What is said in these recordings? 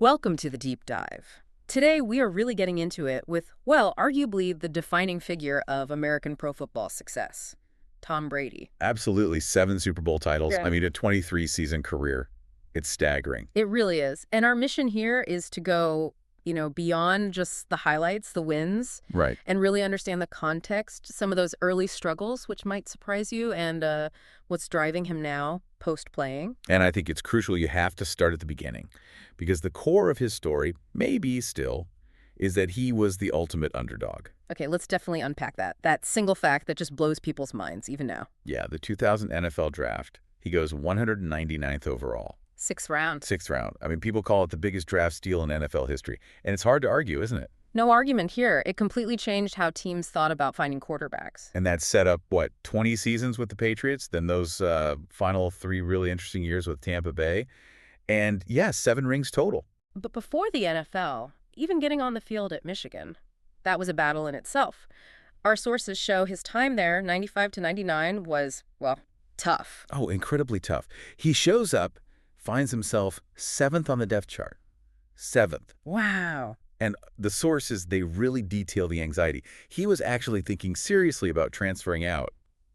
Welcome to the deep dive. Today, we are really getting into it with, well, arguably the defining figure of American pro football success, Tom Brady. Absolutely. 7 Super Bowl titles. Yeah. I mean, a 23-season career. It's staggering. It really is. And our mission here is to go, beyond just the highlights, the wins, Right. and really understand the context, some of those early struggles, which might surprise you, and what's driving him now post-playing. And I think it's crucial you have to start at the beginning, because the core of his story, maybe still, is that he was the ultimate underdog. Okay, let's definitely unpack that. That single fact that just blows people's minds, even now. Yeah, the 2000 NFL draft, he goes 199th overall. Sixth round. 6th round. I mean, people call it the biggest draft steal in NFL history. And it's hard to argue, isn't it? No argument here. It completely changed how teams thought about finding quarterbacks. And that set up, 20 seasons with the Patriots, then those final 3 really interesting years with Tampa Bay. And, yeah, 7 rings total. But before the NFL, even getting on the field at Michigan, that was a battle in itself. Our sources show his time there, 95 to 99, was, well, tough. Oh, incredibly tough. He shows up, finds himself 7th on the depth chart. 7th. Wow. And the sources, they really detail the anxiety. He was actually thinking seriously about transferring out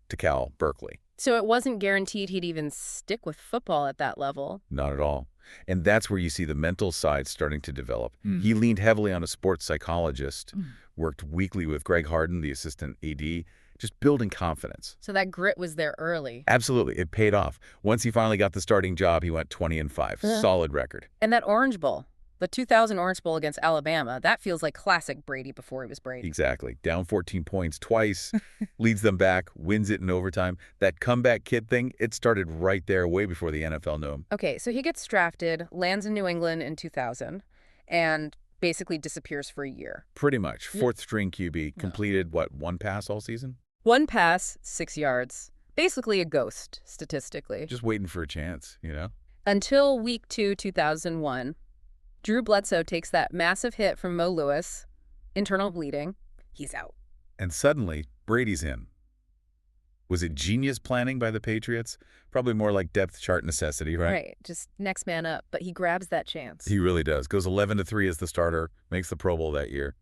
to Cal Berkeley. So it wasn't guaranteed he'd even stick with football at that level. Not at all. And that's where you see the mental side starting to develop. He leaned heavily on a sports psychologist, worked weekly with Greg Harden, the assistant AD, just building confidence. So that grit was there early. Absolutely. It paid off. Once he finally got the starting job, he went 20-5. Solid record. And that Orange Bowl, the 2000 Orange Bowl against Alabama, that feels like classic Brady before he was Brady. Exactly. Down 14 points twice, leads them back, wins it in overtime. That comeback kid thing, it started right there way before the NFL knew him. Okay, so he gets drafted, lands in New England in 2000, and basically disappears for a year. Pretty much. 4th string QB, completed, 1 pass all season? 1 pass, 6 yards. Basically a ghost, statistically. Just waiting for a chance, you know? Until week 2, 2001, Drew Bledsoe takes that massive hit from Mo Lewis, internal bleeding. He's out. And suddenly, Brady's in. Was it genius planning by the Patriots? Probably more like depth chart necessity, right? Right, just next man up, but he grabs that chance. He really does. Goes 11-3 as the starter, makes the Pro Bowl that year.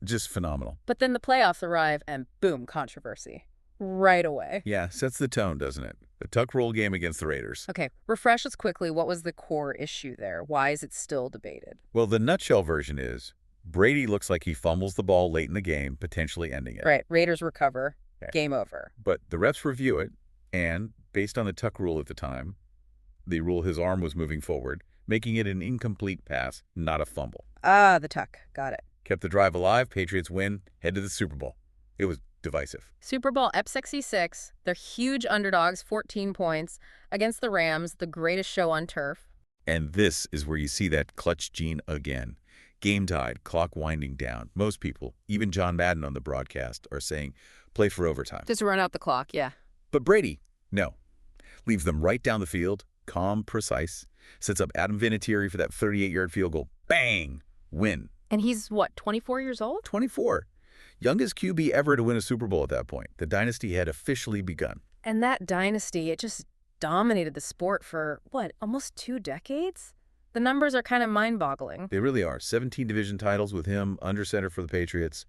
Just phenomenal. But then the playoffs arrive and boom, controversy. Right away. Yeah, sets the tone, doesn't it? The tuck roll game against the Raiders. Okay, refresh us quickly. What was the core issue there? Why is it still debated? Well, the nutshell version is Brady looks like he fumbles the ball late in the game, potentially ending it. Right, Raiders recover. Okay. Game over. But the refs review it, and based on the tuck rule at the time, they rule his arm was moving forward, making it an incomplete pass, not a fumble. Ah, the tuck. Got it. Kept the drive alive, Patriots win, head to the Super Bowl. It was divisive. Super Bowl Ep66. They're huge underdogs, 14 points, against the Rams, the greatest show on turf. And this is where you see that clutch gene again. Game tied, clock winding down. Most people, even John Madden on the broadcast, are saying, play for overtime. Just run out the clock, yeah. But Brady, no. Leaves them right down the field, calm, precise. Sets up Adam Vinatieri for that 38-yard field goal. Bang! Win. And he's, what, 24 years old? 24. Youngest QB ever to win a Super Bowl at that point. The dynasty had officially begun. And that dynasty, it just dominated the sport for, what, almost 2 decades? The numbers are kind of mind-boggling. They really are. 17 division titles with him, under center for the Patriots.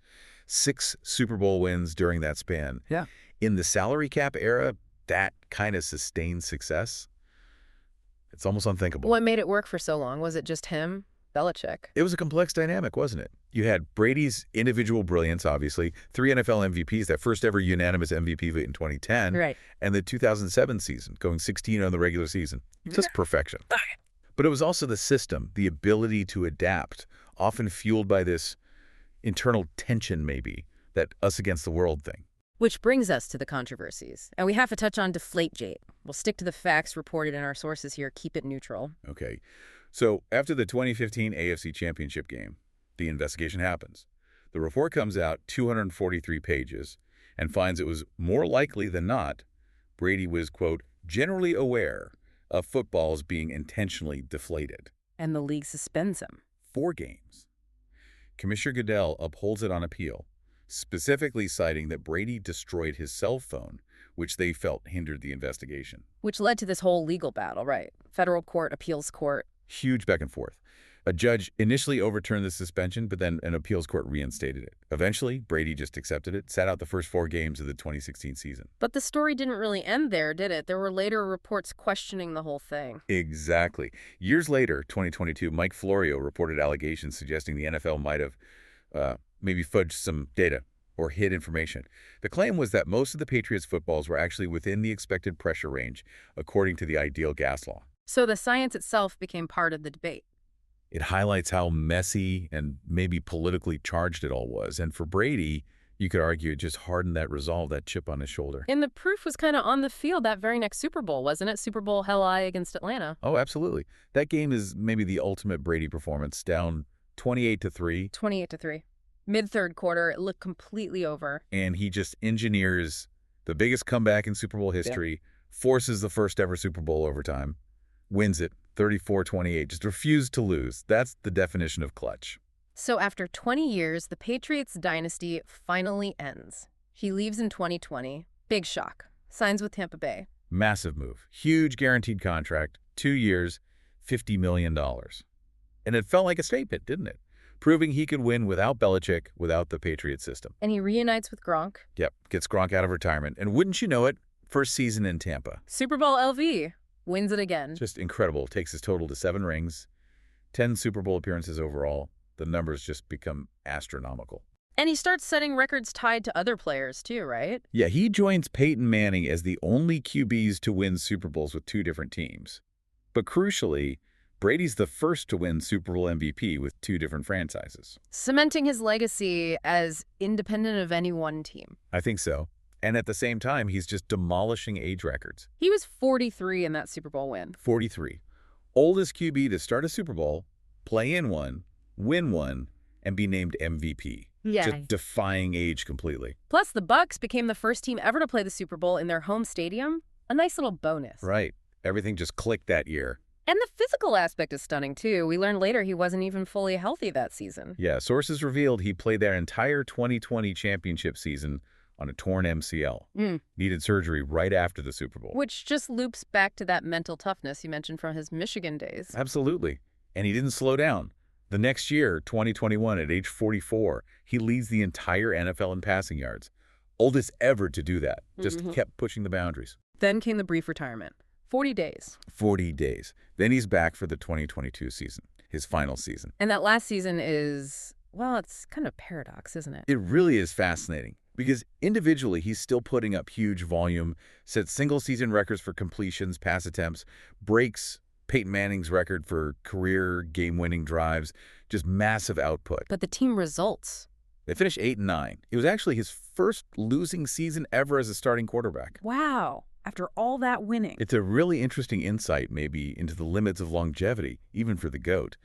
6 Super Bowl wins during that span. Yeah. In the salary cap era, that kind of sustained success, it's almost unthinkable. What made it work for so long? Was it just him? Belichick? It was a complex dynamic, wasn't it? You had Brady's individual brilliance, obviously, 3 NFL MVPs, that first ever unanimous MVP in 2010, Right. and the 2007 season, going 16 on the regular season. Just perfection. But it was also the system, the ability to adapt, often fueled by this internal tension, maybe, that us against the world thing. Which brings us to the controversies. And we have to touch on Deflategate. We'll stick to the facts reported in our sources here. Keep it neutral. Okay. So after the 2015 AFC Championship game, the investigation happens. The report comes out, 243 pages, and finds it was more likely than not Brady was, quote, generally aware of footballs being intentionally deflated. And the league suspends him. 4 games. Commissioner Goodell upholds it on appeal, specifically citing that Brady destroyed his cell phone, which they felt hindered the investigation. Which led to this whole legal battle, right? Federal court, appeals court. Huge back and forth. A judge initially overturned the suspension, but then an appeals court reinstated it. Eventually, Brady just accepted it, sat out the first 4 games of the 2016 season. But the story didn't really end there, did it? There were later reports questioning the whole thing. Exactly. Years later, 2022, Mike Florio reported allegations suggesting the NFL might have maybe fudged some data or hid information. The claim was that most of the Patriots' footballs were actually within the expected pressure range, according to the ideal gas law. So the science itself became part of the debate. It highlights how messy and maybe politically charged it all was. And for Brady, you could argue it just hardened that resolve, that chip on his shoulder. And the proof was kind of on the field that very next Super Bowl, wasn't it? Super Bowl hell-I against Atlanta. Oh, absolutely. That game is maybe the ultimate Brady performance, down 28-3. 28-3. Mid-third quarter, it looked completely over. And he just engineers the biggest comeback in Super Bowl history, forces the first ever Super Bowl overtime, wins it 34-28, just refused to lose. That's the definition of clutch. So after 20 years, the Patriots dynasty finally ends. He leaves in 2020. Big shock. Signs with Tampa Bay. Massive move. Huge guaranteed contract. 2 years, $50 million. And it felt like a statement, didn't it? Proving he could win without Belichick, without the Patriot system. And he reunites with Gronk. Yep, gets Gronk out of retirement. And wouldn't you know it, first season in Tampa. Super Bowl LV. Wins it again. Just incredible. Takes his total to 7 rings, 10 Super Bowl appearances overall. The numbers just become astronomical. And he starts setting records tied to other players too, right? Yeah, he joins Peyton Manning as the only QBs to win Super Bowls with 2 different teams. But crucially, Brady's the first to win Super Bowl MVP with 2 different franchises. Cementing his legacy as independent of any one team. I think so. And at the same time, he's just demolishing age records. He was 43 in that Super Bowl win. 43. Oldest QB to start a Super Bowl, play in one, win one, and be named MVP. Yeah. Just defying age completely. Plus, the Bucs became the first team ever to play the Super Bowl in their home stadium. A nice little bonus. Right. Everything just clicked that year. And the physical aspect is stunning, too. We learned later he wasn't even fully healthy that season. Yeah, sources revealed he played their entire 2020 championship season on a torn MCL. Needed surgery right after the Super Bowl. Which just loops back to that mental toughness you mentioned from his Michigan days. Absolutely. And he didn't slow down. The next year, 2021, at age 44, he leads the entire NFL in passing yards. Oldest ever to do that. Just kept pushing the boundaries. Then came the brief retirement. 40 days. 40 days. Then he's back for the 2022 season, his final season. And that last season is, well, it's kind of paradox, isn't it? It really is fascinating because individually he's still putting up huge volume, sets single-season records for completions, pass attempts, breaks Peyton Manning's record for career game-winning drives, just massive output. But the team results. They finished 8-9. It was actually his first losing season ever as a starting quarterback. Wow. After all that winning. It's a really interesting insight, maybe, into the limits of longevity, even for the GOAT.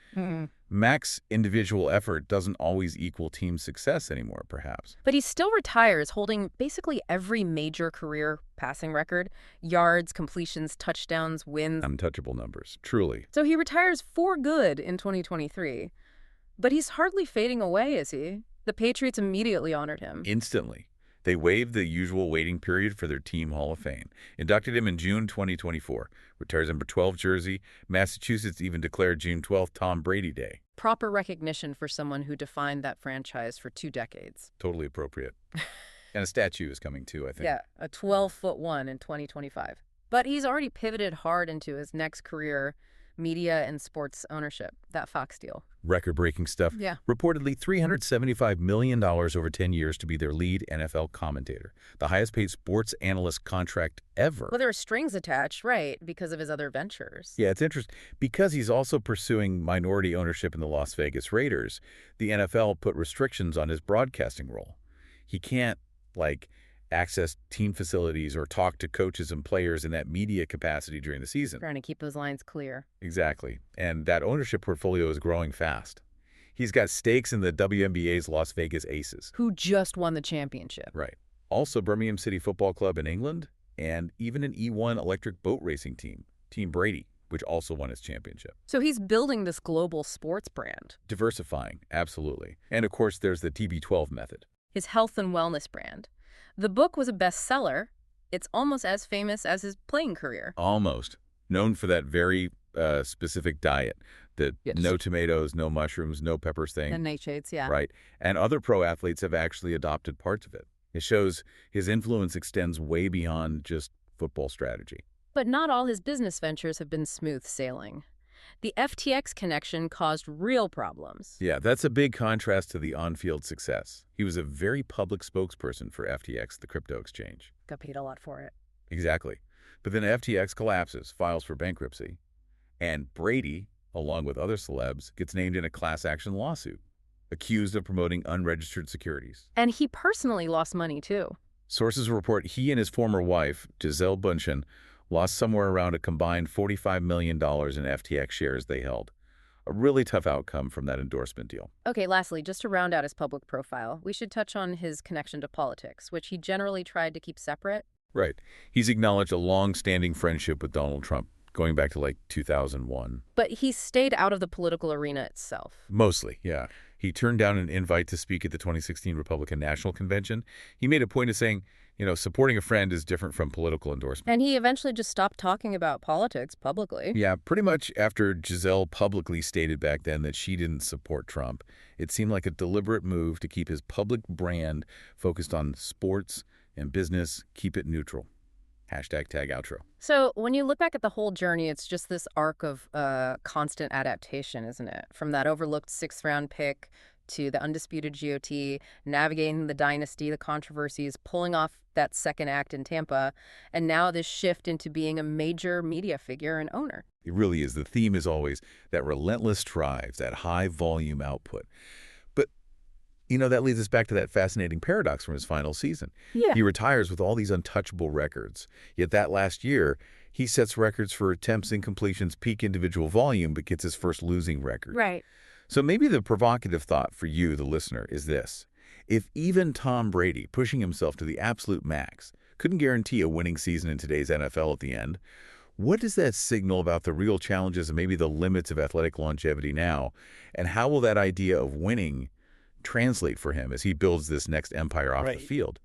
Mac's individual effort doesn't always equal team success anymore, perhaps. But he still retires, holding basically every major career passing record. Yards, completions, touchdowns, wins. Untouchable numbers, truly. So he retires for good in 2023. But he's hardly fading away, is he? The Patriots immediately honored him. Instantly. They waived the usual waiting period for their team Hall of Fame, inducted him in June 2024, retires number 12 jersey. Massachusetts even declared June 12th Tom Brady Day. Proper recognition for someone who defined that franchise for 2 decades. Totally appropriate. And a statue is coming too, I think. Yeah, a 12-foot one in 2025. But he's already pivoted hard into his next career, media and sports ownership, that Fox deal. Record-breaking stuff. Yeah. Reportedly $375 million over 10 years to be their lead NFL commentator, the highest-paid sports analyst contract ever. Well, there are strings attached, right, because of his other ventures. Yeah, it's interesting. Because he's also pursuing minority ownership in the Las Vegas Raiders, the NFL put restrictions on his broadcasting role. He can't, access team facilities or talk to coaches and players in that media capacity during the season. Trying to keep those lines clear. Exactly. And that ownership portfolio is growing fast. He's got stakes in the WNBA's Las Vegas Aces. Who just won the championship. Right. Also Birmingham City Football Club in England, and even an E1 electric boat racing team, Team Brady, which also won its championship. So he's building this global sports brand. Diversifying, absolutely. And of course, there's the TB12 method. His health and wellness brand. The book was a bestseller. It's almost as famous as his playing career. Almost. Known for that very specific diet, the Yes. no tomatoes, no mushrooms, no peppers The thing, nightshades, yeah. right? And other pro athletes have actually adopted parts of it. It shows his influence extends way beyond just football strategy. But not all his business ventures have been smooth sailing. The FTX connection caused real problems. Yeah, that's a big contrast to the on-field success. He was a very public spokesperson for FTX, the crypto exchange. Got paid a lot for it. Exactly. But then FTX collapses, files for bankruptcy, and Brady, along with other celebs, gets named in a class action lawsuit, accused of promoting unregistered securities. And he personally lost money, too. Sources report he and his former wife, Gisele Bündchen, lost somewhere around a combined $45 million in FTX shares they held. A really tough outcome from that endorsement deal. Okay, lastly, just to round out his public profile, we should touch on his connection to politics, which he generally tried to keep separate. Right. He's acknowledged a long-standing friendship with Donald Trump, going back to like 2001. But he stayed out of the political arena itself. Mostly, yeah. He turned down an invite to speak at the 2016 Republican National Convention. He made a point of saying, supporting a friend is different from political endorsement. And he eventually just stopped talking about politics publicly. Yeah, pretty much after Gisele publicly stated back then that she didn't support Trump, it seemed like a deliberate move to keep his public brand focused on sports and business, keep it neutral. Hashtag tag outro. So when you look back at the whole journey, it's just this arc of constant adaptation, isn't it? From that overlooked sixth-round pick to the undisputed GOT, navigating the dynasty, the controversies, pulling off that second act in Tampa, and now this shift into being a major media figure and owner. It really is. The theme is always that relentless drive, that high-volume output. But, that leads us back to that fascinating paradox from his final season. Yeah. He retires with all these untouchable records. Yet that last year, he sets records for attempts, incompletions, peak individual volume, but gets his first losing record. Right. So maybe the provocative thought for you, the listener, is this. If even Tom Brady, pushing himself to the absolute max, couldn't guarantee a winning season in today's NFL at the end, what does that signal about the real challenges and maybe the limits of athletic longevity now? And how will that idea of winning translate for him as he builds this next empire off the field?